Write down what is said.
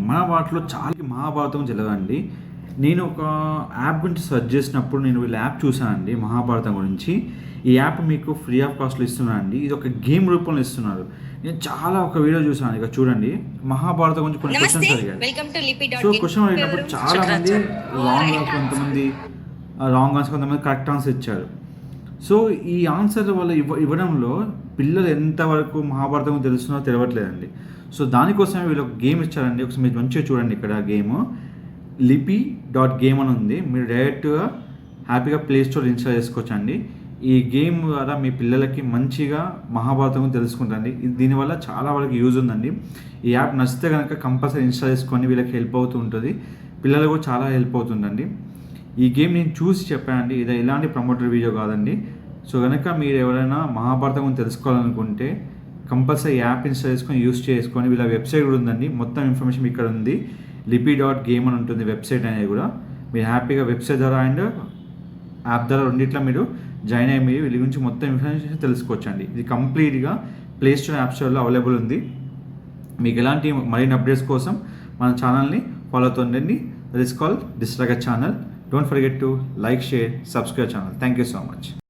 మన వాటిలో చాలా మహాభారతం తెలియదండి. నేను ఒక యాప్ గురించి సెర్చ్ చేసినప్పుడు నేను వీళ్ళ యాప్ చూసానండి మహాభారతం గురించి. ఈ యాప్ మీకు ఫ్రీ ఆఫ్ కాస్ట్లో ఇస్తున్నారండి. ఇది ఒక గేమ్ రూపంలో ఇస్తున్నారు. నేను చాలా ఒక వీడియో చూసాను. ఇక చూడండి, మహాభారతం గురించి కొన్ని క్వశ్చన్స్ అడిగారు. సో క్వశ్చన్ అడిగినప్పుడు చాలామంది కొంతమంది రాంగ్ ఆన్సర్, కొంతమంది కరెక్ట్ ఆన్సర్ ఇచ్చారు. సో ఈ ఆన్సర్ వల్ల ఇవ్వడంలో పిల్లలు ఎంతవరకు మహాభారతం తెలుస్తున్నారో తెలియట్లేదండి. సో దానికోసమే వీళ్ళు ఒక గేమ్ ఇచ్చారండి. ఒకసారి మీరు మంచిగా చూడండి. ఇక్కడ గేమ్ lipi.game అని ఉంది. మీరు డైరెక్ట్గా హ్యాపీగా ప్లే స్టోర్ ఇన్స్టాల్ చేసుకోవచ్చండి. ఈ గేమ్ ద్వారా మీ పిల్లలకి మంచిగా మహాభారతం తెలుసుకుంటండి. దీనివల్ల చాలా వరకు యూజ్ ఉందండి. ఈ యాప్ నచ్చితే కనుక కంపల్సరీ ఇన్స్టాల్ చేసుకొని వీళ్ళకి హెల్ప్ అవుతూ ఉంటుంది. పిల్లలకు కూడా చాలా హెల్ప్ అవుతుందండి. ఈ గేమ్ నేను చూసి చెప్పానండి. ఇది ఎలాంటి ప్రమోటర్ వీడియో కాదండి. సో కనుక మీరు ఎవరైనా మహాభారతం గురించి తెలుసుకోవాలనుకుంటే కంపల్సరీ యాప్ ఇన్స్టాల్ చేసుకొని యూస్ చేసుకొని, వీళ్ళ వెబ్సైట్ కూడా ఉందండి. మొత్తం ఇన్ఫర్మేషన్ ఇక్కడ ఉంది. lipi.game అని ఉంటుంది వెబ్సైట్ అనేది కూడా. మీరు హ్యాపీగా వెబ్సైట్ ద్వారా అండ్ యాప్ ద్వారా రెండిట్లో మీరు జాయిన్ అయ్యి మీరు వీళ్ళ గురించి మొత్తం ఇన్ఫర్మేషన్ తెలుసుకోవచ్చండి. ఇది కంప్లీట్గా ప్లే స్టోర్ యాప్ స్టోర్లో అవైలబుల్ ఉంది. మీకు ఎలాంటి మరిన్ని అప్డేట్స్ కోసం మన ఛానల్ని ఫాలో అవుతుండండి. దట్ ఈస్ కాల్డ్ డిస్ట్రాగర్ channel. Don't forget to like, share, subscribe channel. Thank you so much.